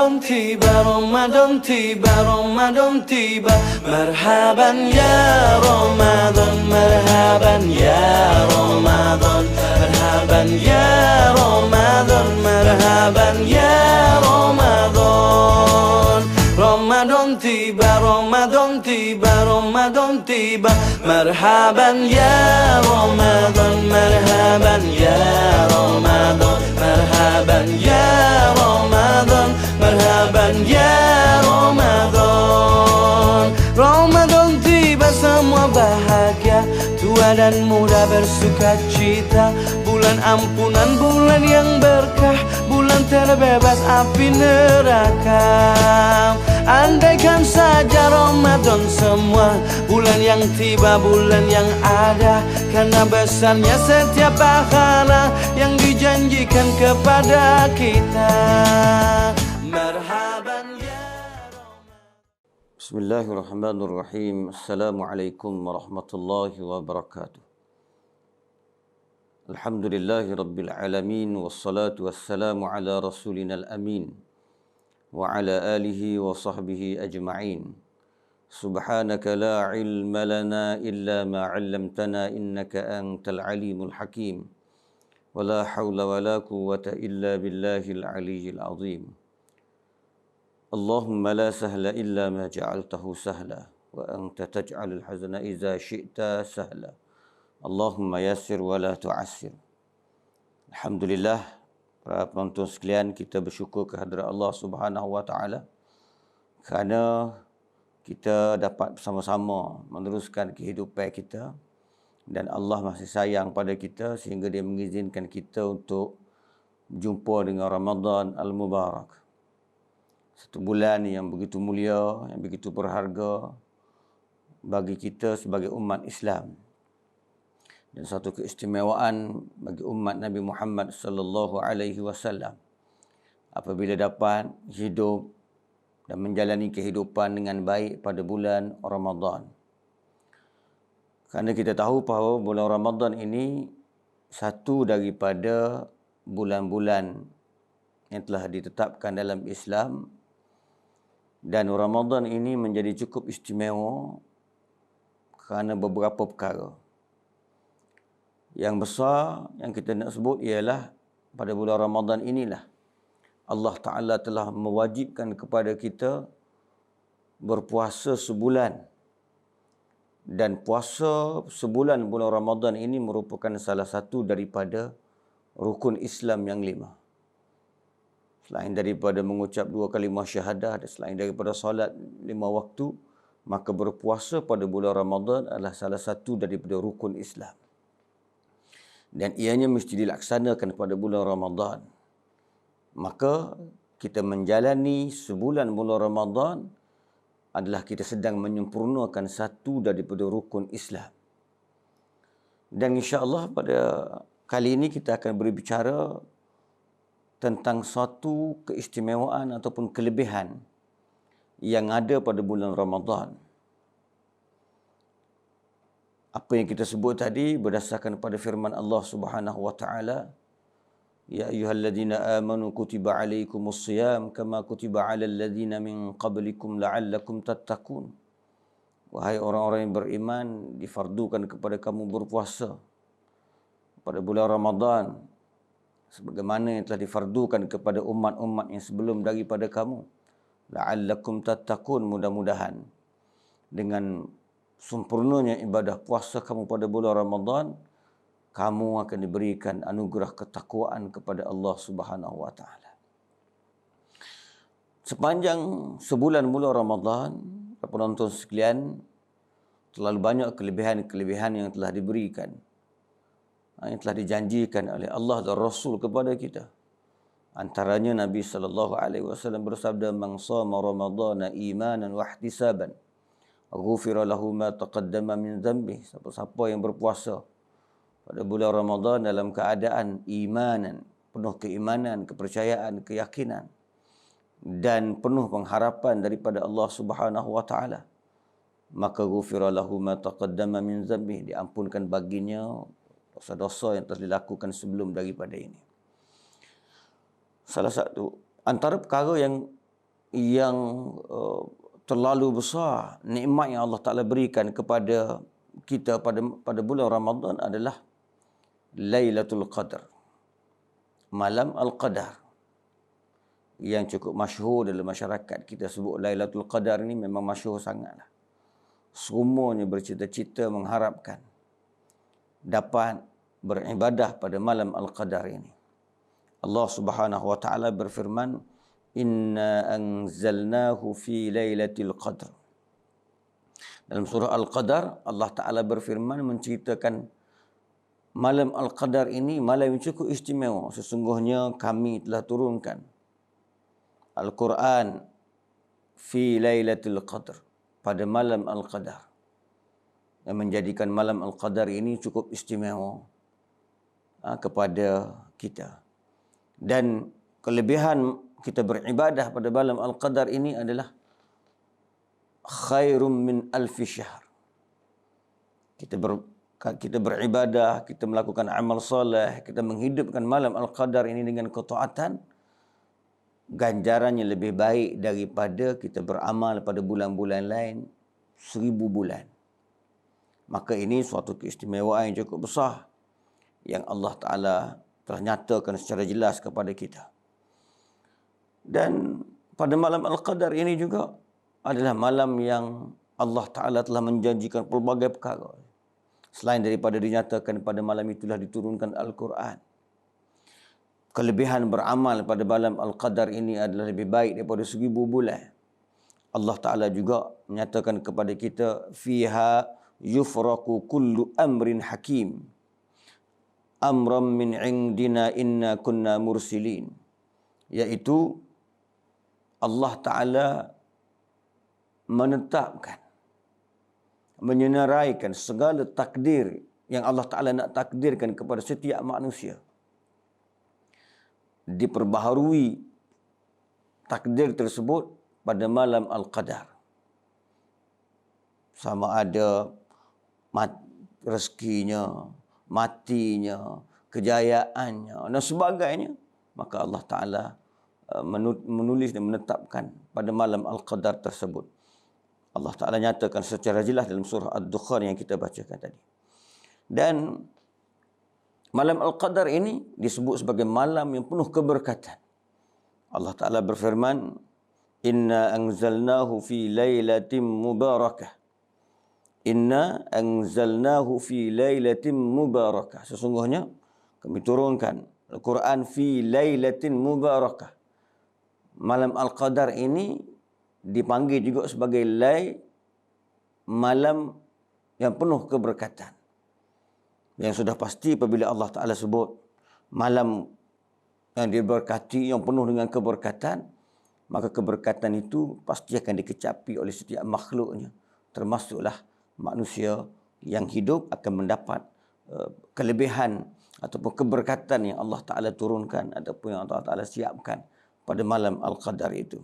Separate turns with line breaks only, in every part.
Ramadan tiba, Ramadan tiba, Ramadan tiba. Marhaban ya Ramadan, marhaban ya Ramadan, marhaban ya Ramadan, marhaban ya Ramadan. Ramadan tiba, Ramadan tiba, Ramadan tiba. Marhaban ya Ramadan, marhaban ya Ramadan, marhaban ya Ramadan, marhaban ya Ramadan. Ramadan tiba, semua bahagia, tua dan muda bersuka cita. Bulan ampunan, bulan yang berkah, bulan terbebas api neraka. Andaikan saja Ramadan semua, bulan yang tiba, bulan yang ada, karena besarnya setiap pahala yang dijanjikan kepada kita. Marhaban ya Ramadan.
Bismillahirrahmanirrahim. Assalamualaikum warahmatullahi wabarakatuh. Alhamdulillahi rabbil alamin, wassalatu wassalamu ala rasulina al-amin wa ala alihi wa sahbihi ajma'in. Subhanaka la ilma lana illa ma 'allamtana innaka antal alimul hakim. Wa la hawla wa la quwwata illa billahil aliyyil azim. Allahumma la sahla illa ma ja'altahu sahla wa anta taj'alul hazna idza syi'ta sahla. Allahumma yassir wa la tu'assir. Alhamdulillah, para penonton sekalian, kita bersyukur kehadrat Allah Subhanahu wa taala kerana kita dapat bersama-sama meneruskan kehidupan kita, dan Allah masih sayang pada kita sehingga Dia mengizinkan kita untuk berjumpa dengan Ramadan Al-Mubarak. Satu bulan yang begitu mulia, yang begitu berharga bagi kita sebagai umat Islam. Dan satu keistimewaan bagi umat Nabi Muhammad sallallahu alaihi wasallam apabila dapat hidup dan menjalani kehidupan dengan baik pada bulan Ramadan. Kerana kita tahu bahawa bulan Ramadan ini satu daripada bulan-bulan yang telah ditetapkan dalam Islam, dan Ramadan ini menjadi cukup istimewa kerana beberapa perkara. Yang besar yang kita nak sebut ialah pada bulan Ramadan inilah Allah Ta'ala telah mewajibkan kepada kita berpuasa sebulan. Dan puasa sebulan bulan Ramadan ini merupakan salah satu daripada rukun Islam yang 5. Selain daripada mengucap 2 kalimah syahadah dan selain daripada solat 5 waktu, maka berpuasa pada bulan Ramadan adalah salah satu daripada rukun Islam. Dan ianya mesti dilaksanakan pada bulan Ramadan. Maka kita menjalani sebulan bulan Ramadan adalah kita sedang menyempurnakan satu daripada rukun Islam. Dan insya-Allah pada kali ini kita akan berbicara tentang suatu keistimewaan ataupun kelebihan yang ada pada bulan Ramadan. Apa yang kita sebut tadi berdasarkan pada firman Allah Subhanahu wa taala, ya ayyuhalladzina amanu kutiba alaikumusiyam kama kutiba alal ladzina min qablikum la'allakum tattaqun. Wahai orang-orang yang beriman, difardukan kepada kamu berpuasa pada bulan Ramadan sebagaimana yang telah difardukan kepada umat-umat yang sebelum daripada kamu. La'allakum tattaqun, mudah-mudahan dengan sempurnanya ibadah puasa kamu pada bulan Ramadan, kamu akan diberikan anugerah ketakwaan kepada Allah Subhanahu wa taala. Sepanjang sebulan bulan Ramadan, penonton sekalian, terlalu banyak kelebihan-kelebihan yang telah diberikan, yang telah dijanjikan oleh Allah dan Rasul kepada kita. Antaranya Nabi sallallahu alaihi wasallam bersabda, "Man shama Ramadhana imanan wa ihtisaban, ghufira lahu ma taqaddama min dhanbi." Siapa yang berpuasa pada bulan Ramadan dalam keadaan imanan, penuh keimanan, kepercayaan, keyakinan dan penuh pengharapan daripada Allah Subhanahu wa taala, maka ghufira lahu ma taqaddama min dhanbi, diampunkan baginya dosa-dosa yang telah dilakukan sebelum daripada ini. Salah satu antara perkara yang yang terlalu besar nikmat yang Allah Ta'ala berikan kepada kita pada bulan Ramadan adalah Lailatul Qadar, malam Al-Qadar, yang cukup masyhur dalam masyarakat kita sebut Lailatul Qadar ni memang masyhur sangatlah. Semuanya bercita-cita mengharapkan dapat beribadah pada malam Al-Qadar ini. Allah Subhanahu wa taala berfirman, "Inna anzalnahu fi lailatul qadr." Dalam surah Al-Qadar, Allah Taala berfirman menceritakan malam Al-Qadar ini malam yang cukup istimewa. Sesungguhnya kami telah turunkan Al-Quran fi lailatul qadr, pada malam Al-Qadar, yang menjadikan malam Al-Qadar ini cukup istimewa kepada kita. Dan kelebihan kita beribadah pada malam Al-Qadar ini adalah khairum min alfi syahr. Kita beribadah, kita melakukan amal soleh, kita menghidupkan malam Al-Qadar ini dengan ketaatan, ganjarannya lebih baik daripada kita beramal pada bulan-bulan lain 1000 bulan. Maka ini suatu keistimewaan yang cukup besar yang Allah Ta'ala telah nyatakan secara jelas kepada kita. Dan pada malam Al-Qadar ini juga adalah malam yang Allah Ta'ala telah menjanjikan pelbagai perkara. Selain daripada dinyatakan pada malam itulah diturunkan Al-Quran. Kelebihan beramal pada malam Al-Qadar ini adalah lebih baik daripada 1000 bulan. Allah Ta'ala juga menyatakan kepada kita, "Fiha yufraqu kullu amrin hakim. Amram min indina inna kunna mursilin." Iaitu Allah Ta'ala menetapkan, menyenaraikan segala takdir yang Allah Ta'ala nak takdirkan kepada setiap manusia. Diperbaharui takdir tersebut pada malam Al-Qadar. Sama ada rezekinya, matinya, kejayaannya dan sebagainya, maka Allah Ta'ala menulis dan menetapkan pada malam Al-Qadar tersebut. Allah Ta'ala nyatakan secara jelas dalam surah Ad-Dukhan yang kita bacakan tadi. Dan malam Al-Qadar ini disebut sebagai malam yang penuh keberkatan. Allah Ta'ala berfirman, "Inna anzalnahu fi lailatin mubarakah." Inna anzalnahu fi lailatin mubarakah. Sesungguhnya kami turunkan Al-Quran fi lailatin mubarakah. Malam Al-Qadar ini dipanggil juga sebagai malam yang penuh keberkatan. Yang sudah pasti apabila Allah Ta'ala sebut malam yang diberkati, yang penuh dengan keberkatan, maka keberkatan itu pasti akan dikecapi oleh setiap makhluknya. Termasuklah manusia yang hidup akan mendapat kelebihan ataupun keberkatan yang Allah Ta'ala turunkan ataupun yang Allah Ta'ala siapkan pada malam Al-Qadar itu.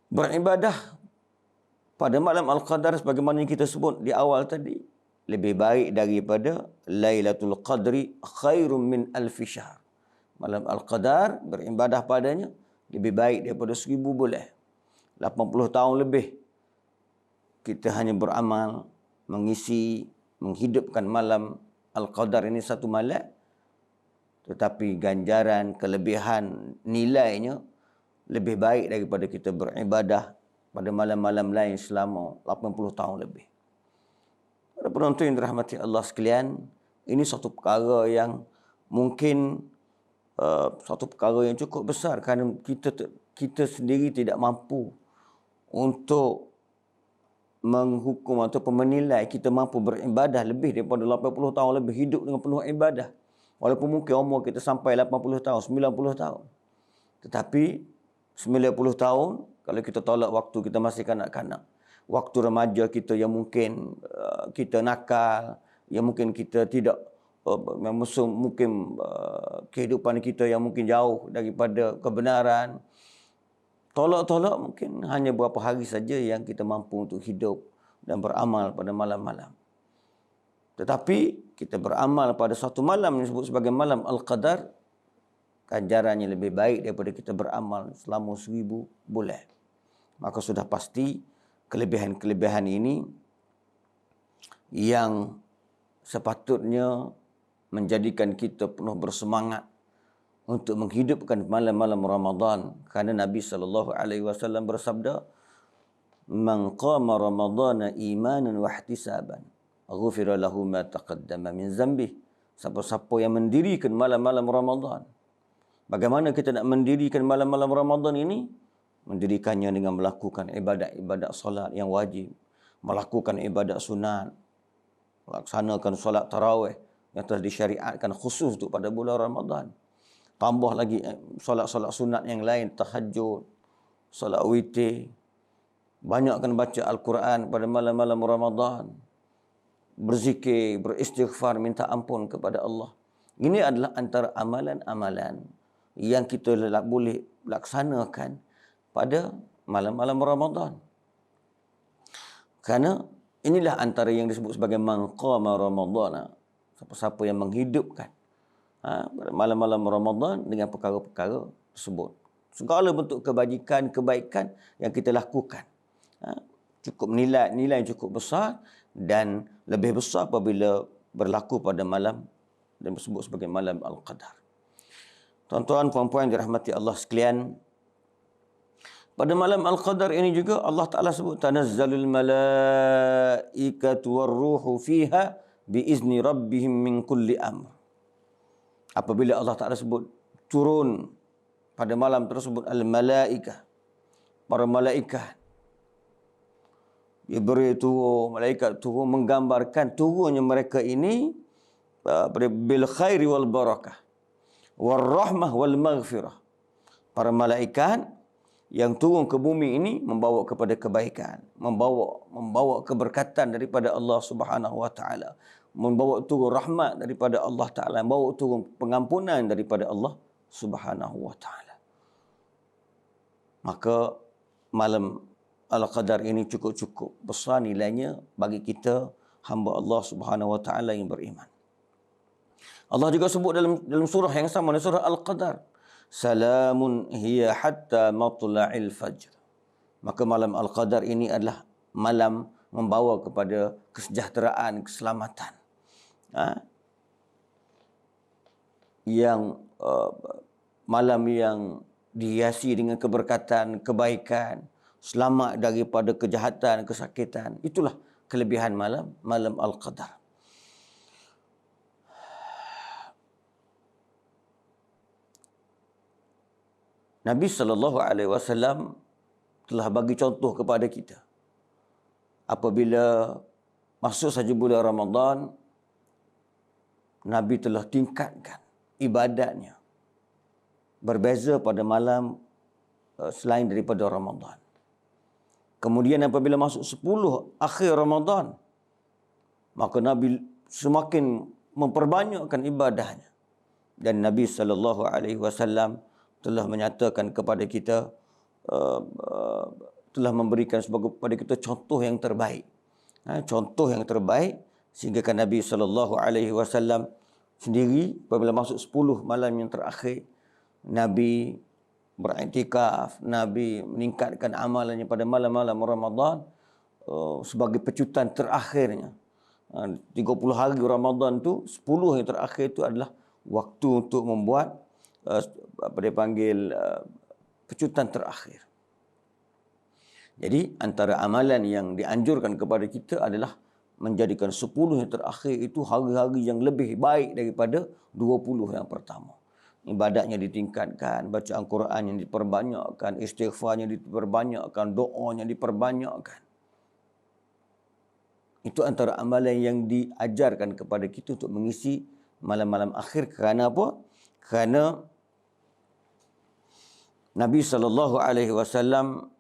Beribadah pada malam Al-Qadar sebagaimana yang kita sebut di awal tadi, lebih baik daripada Lailatul Qadri khairum min alfi syahr. Malam Al-Qadar beribadah padanya lebih baik daripada 1000 bulan. 80 tahun lebih kita hanya beramal, menghidupkan malam Al-Qadar ini satu malam, tetapi ganjaran, kelebihan, nilainya lebih baik daripada kita beribadah pada malam-malam lain selama 80 tahun lebih. Para penonton yang dirahmati Allah sekalian, ini satu perkara yang mungkin satu perkara yang cukup besar kerana kita sendiri tidak mampu untuk menghukum atau menilai kita mampu beribadah lebih daripada 80 tahun lebih, hidup dengan penuh ibadah. Walaupun mungkin umur kita sampai 80 tahun, 90 tahun. Tetapi 90 tahun, kalau kita tolak waktu kita masih kanak-kanak, waktu remaja kita yang mungkin kita nakal, yang mungkin kita tidak mungkin kehidupan kita yang mungkin jauh daripada kebenaran, tolak-tolak mungkin hanya beberapa hari saja yang kita mampu untuk hidup dan beramal pada malam-malam. Tetapi kita beramal pada satu malam yang disebut sebagai malam Al-Qadar, ganjarannya lebih baik daripada kita beramal selama 1000 bulan. Maka sudah pasti kelebihan-kelebihan ini yang sepatutnya menjadikan kita penuh bersemangat untuk menghidupkan malam-malam Ramadan, kerana Nabi SAW bersabda, "Man qama Ramadana imanan wa ihtisaban, ghufira lahu ma taqaddama min dzambih." Siapa-siapa yang mendirikan malam-malam Ramadan. Bagaimana kita nak mendirikan malam-malam Ramadan ini? Mendirikannya dengan melakukan ibadat-ibadat solat yang wajib, melakukan ibadat sunat, melaksanakan solat tarawih yang telah disyariatkan khusus untuk pada bulan Ramadan. Tambah lagi solat-solat sunat yang lain, tahajud, solat witir. Banyakkan baca Al-Quran pada malam-malam Ramadan. Berzikir, beristighfar, minta ampun kepada Allah. Ini adalah antara amalan-amalan yang kita boleh laksanakan pada malam-malam Ramadan. Kerana inilah antara yang disebut sebagai man qama Ramadana. Siapa-siapa yang menghidupkan pada malam-malam Ramadan dengan perkara-perkara tersebut. Segala bentuk kebaikan yang kita lakukan. Cukup nilai yang cukup besar dan lebih besar apabila berlaku pada malam dan disebut sebagai malam Al-Qadar. Tuan-tuan, puan-puan yang dirahmati Allah sekalian, pada malam Al-Qadar ini juga Allah Ta'ala sebut, "Tanazzalul malaikatu warruhu fiha biizni rabbihim min kulli amr." Apabila Allah Ta'ala sebut turun pada malam tersebut al-malaikah, para malaikat, dia beri turun, malaikat turun menggambarkan turunnya mereka ini bil khairi wal barakah wal rahmah wal maghfirah. Para malaikat yang turun ke bumi ini membawa kepada kebaikan, membawa keberkatan daripada Allah Subhanahu wa taala, membawa turun rahmat daripada Allah Taala, membawa turun pengampunan daripada Allah Subhanahu wa taala. Maka malam Al-Qadar ini cukup besar nilainya bagi kita hamba Allah Subhanahu wa taala yang beriman. Allah juga sebut dalam surah yang sama, dalam surah Al-Qadar, "Salamun hiya hatta matla'il fajr." Maka malam Al-Qadar ini adalah malam membawa kepada kesejahteraan, keselamatan. Malam yang dihiasi dengan keberkatan, kebaikan, selamat daripada kejahatan, kesakitan. Itulah kelebihan malam Al-Qadar. Nabi SAW telah bagi contoh kepada kita. Apabila masuk saja bulan Ramadan, Nabi telah tingkatkan ibadatnya. Berbeza pada malam selain daripada Ramadan. Kemudian apabila masuk 10 akhir Ramadan, maka Nabi semakin memperbanyakkan ibadahnya. Dan Nabi SAW telah menyatakan kepada kita, telah memberikan kepada kita contoh yang terbaik. Contoh yang terbaik, sehingga kan Nabi SAW sendiri apabila masuk 10 malam yang terakhir, Nabi beriktikaf, Nabi meningkatkan amalannya pada malam-malam Ramadan sebagai pecutan terakhirnya. 30 hari Ramadan tu, 10 yang terakhir itu adalah waktu untuk membuat pecutan terakhir. Jadi antara amalan yang dianjurkan kepada kita adalah menjadikan 10 yang terakhir itu hari-hari yang lebih baik daripada 20 yang pertama. Ibadatnya ditingkatkan, bacaan Quran yang diperbanyakkan, istighfarnya diperbanyakkan, doanya diperbanyakkan. Itu antara amalan yang diajarkan kepada kita untuk mengisi malam-malam akhir. Kerana apa? Kerana Nabi SAW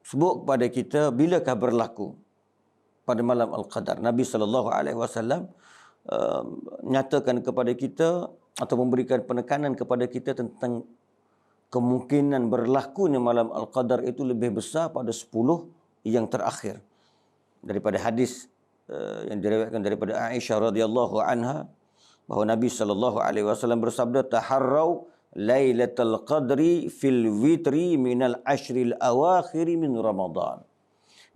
sebut kepada kita, bilakah berlaku pada malam Al-Qadar. Nabi SAW nyatakan kepada kita atau memberikan penekanan kepada kita tentang kemungkinan berlakunya malam Al-Qadar itu lebih besar pada 10 yang terakhir. Daripada hadis yang diriwayatkan daripada Aisyah radhiyallahu anha, bahawa Nabi SAW bersabda, "Taharrau Lailatul Qadri fil witri minal ashril awakhir min Ramadan.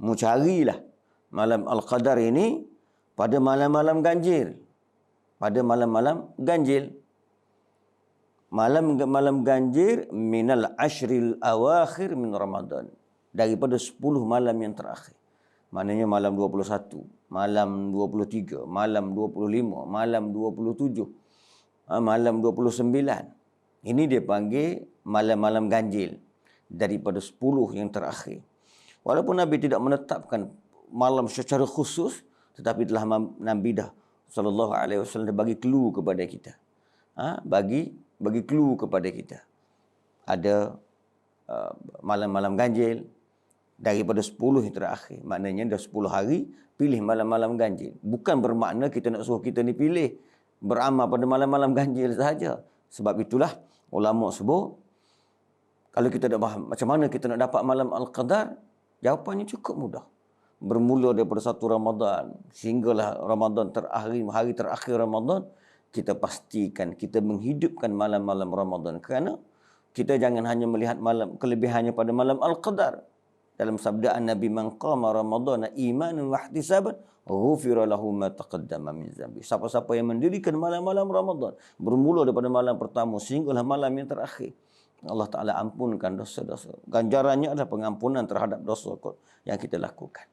Mu carilah malam Al-Qadar ini pada malam-malam ganjil. Pada malam-malam ganjil. Malam ganjil minal ashril awakhir min Ramadan. Daripada 10 malam yang terakhir. Maknanya malam 21, malam 23, malam 25, malam 27, malam 29. Ini dia panggil malam-malam ganjil daripada 10 yang terakhir. Walaupun Nabi tidak menetapkan malam secara khusus, tetapi telah Nabi dah sallallahu alaihi wasallam bagi clue kepada kita. Bagi clue kepada kita. Ada malam-malam ganjil daripada 10 yang terakhir. Maknanya dah 10 hari pilih malam-malam ganjil. Bukan bermakna kita nak suruh kita ni pilih beramal pada malam-malam ganjil sahaja. Sebab itulah ulama sebut, kalau kita nak faham macam mana kita nak dapat malam Al-Qadar, jawapannya cukup mudah. Bermula daripada 1 Ramadan sehinggalah Ramadan terakhir, hari terakhir Ramadan, kita pastikan kita menghidupkan malam-malam Ramadan. Kerana kita jangan hanya melihat malam kelebihannya pada malam Al-Qadar. Dalam sabdaan Nabi, man qama Ramadana imanan wa ihtisaban ghufira lahu ma taqaddama min zambi. Siapa-siapa yang mendirikan malam-malam Ramadan bermula daripada malam pertama sehinggalah malam yang terakhir, Allah Ta'ala ampunkan dosa-dosa. Ganjarannya adalah pengampunan terhadap dosa yang kita lakukan.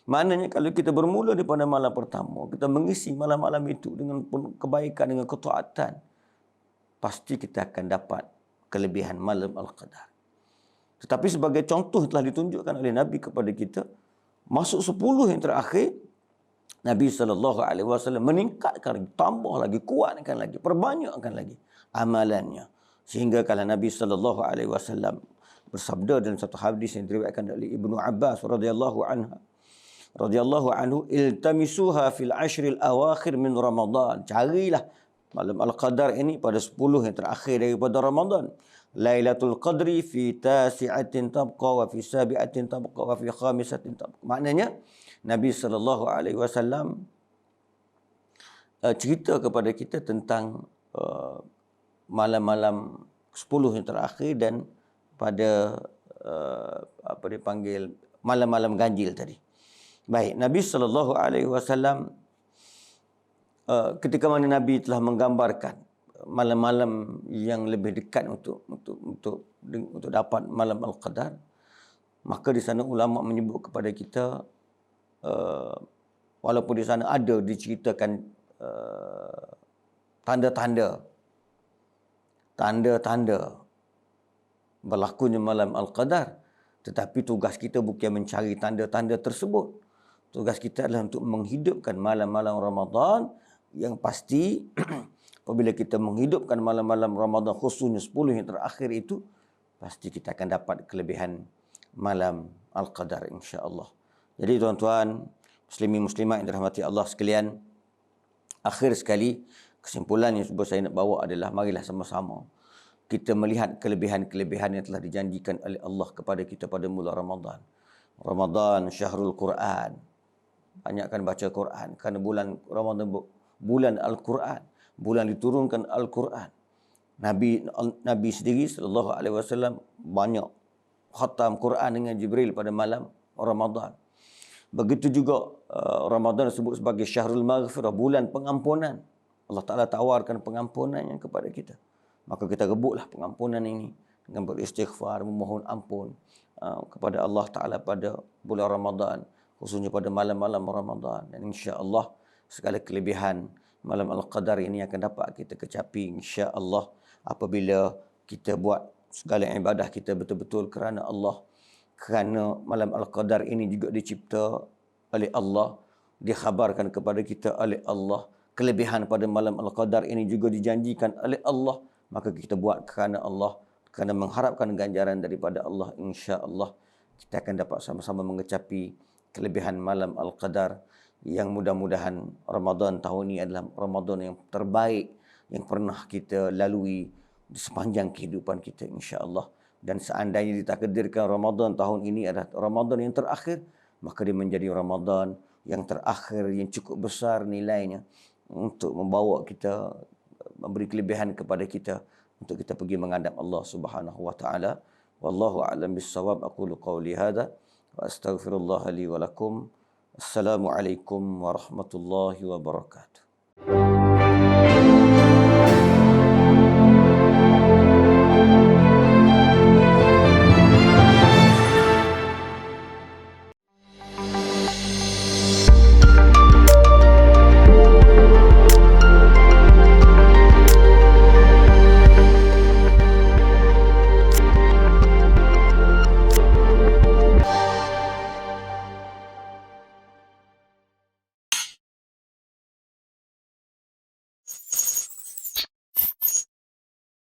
Maknanya kalau kita bermula daripada malam pertama, kita mengisi malam-malam itu dengan kebaikan, dengan ketaatan, pasti kita akan dapat kelebihan malam Al-Qadar. Tetapi sebagai contoh telah ditunjukkan oleh Nabi kepada kita, masuk 10 yang terakhir, Nabi SAW meningkatkan lagi, tambah lagi, kuatkan lagi, perbanyakkan lagi amalannya. Sehingga kalau Nabi SAW bersabda dalam satu hadis yang diriwayatkan oleh Ibnu Abbas radhiyallahu anhu, iltamisuha fil ashril awakhir min Ramadan. Carilah malam Al-Qadar ini pada 10 yang terakhir daripada Ramadan. Lailatul Qadri fi tasi'atin tabqa wa fi sabi'atin tabqa wa fi khamisatin tabqa. Maknanya Nabi SAW cerita kepada kita tentang malam-malam 10 yang terakhir dan pada malam-malam ganjil tadi. Baik, Nabi SAW ketika mana Nabi telah menggambarkan malam-malam yang lebih dekat untuk dapat malam Al-Qadar, maka di sana ulama menyebut kepada kita, walaupun di sana ada diceritakan tanda-tanda berlakunya malam Al-Qadar, tetapi tugas kita bukan mencari tanda-tanda tersebut. Tugas kita adalah untuk menghidupkan malam-malam Ramadan yang pasti. Apabila kita menghidupkan malam-malam Ramadan, khususnya 10 yang terakhir itu, pasti kita akan dapat kelebihan malam Al-Qadar insya-Allah. Jadi tuan-tuan, muslimin muslimat yang dirahmati Allah sekalian, akhir sekali kesimpulan yang saya nak bawa adalah, marilah sama-sama kita melihat kelebihan-kelebihan yang telah dijanjikan oleh Allah kepada kita pada mula Ramadan. Ramadan syahrul Quran. Banyakkan baca Quran kerana bulan Ramadan bulan Al-Quran. Bulan diturunkan Al-Quran. Nabi sendiri sallallahu alaihi wasallam banyak khatam Quran dengan Jibril pada malam Ramadan. Begitu juga Ramadan disebut sebagai Syahrul Maghfirah, bulan pengampunan. Allah Ta'ala tawarkan pengampunannya kepada kita. Maka kita rebutlah pengampunan ini dengan beristighfar, memohon ampun kepada Allah Ta'ala pada bulan Ramadan, khususnya pada malam-malam Ramadan. Dan insya-Allah segala kelebihan malam Al-Qadar ini akan dapat kita kecapi insya-Allah apabila kita buat segala ibadah kita betul-betul kerana Allah. Kerana malam Al-Qadar ini juga dicipta oleh Allah, dikhabarkan kepada kita oleh Allah. Kelebihan pada malam Al-Qadar ini juga dijanjikan oleh Allah. Maka kita buat kerana Allah, kerana mengharapkan ganjaran daripada Allah, insya-Allah kita akan dapat sama-sama mengecapi kelebihan malam Al-Qadar. Yang mudah-mudahan Ramadan tahun ini adalah Ramadan yang terbaik yang pernah kita lalui di sepanjang kehidupan kita insya-Allah. Dan seandainya ditakdirkan Ramadan tahun ini adalah Ramadan yang terakhir, maka dia menjadi Ramadan yang terakhir yang cukup besar nilainya untuk membawa kita, memberi kelebihan kepada kita untuk kita pergi menghadap Allah Subhanahu wa taala. Wallahu a'lam bissawab. Aqulu qawli hadza wa astaghfirullah li wa lakum. Assalamualaikum warahmatullahi wabarakatuh.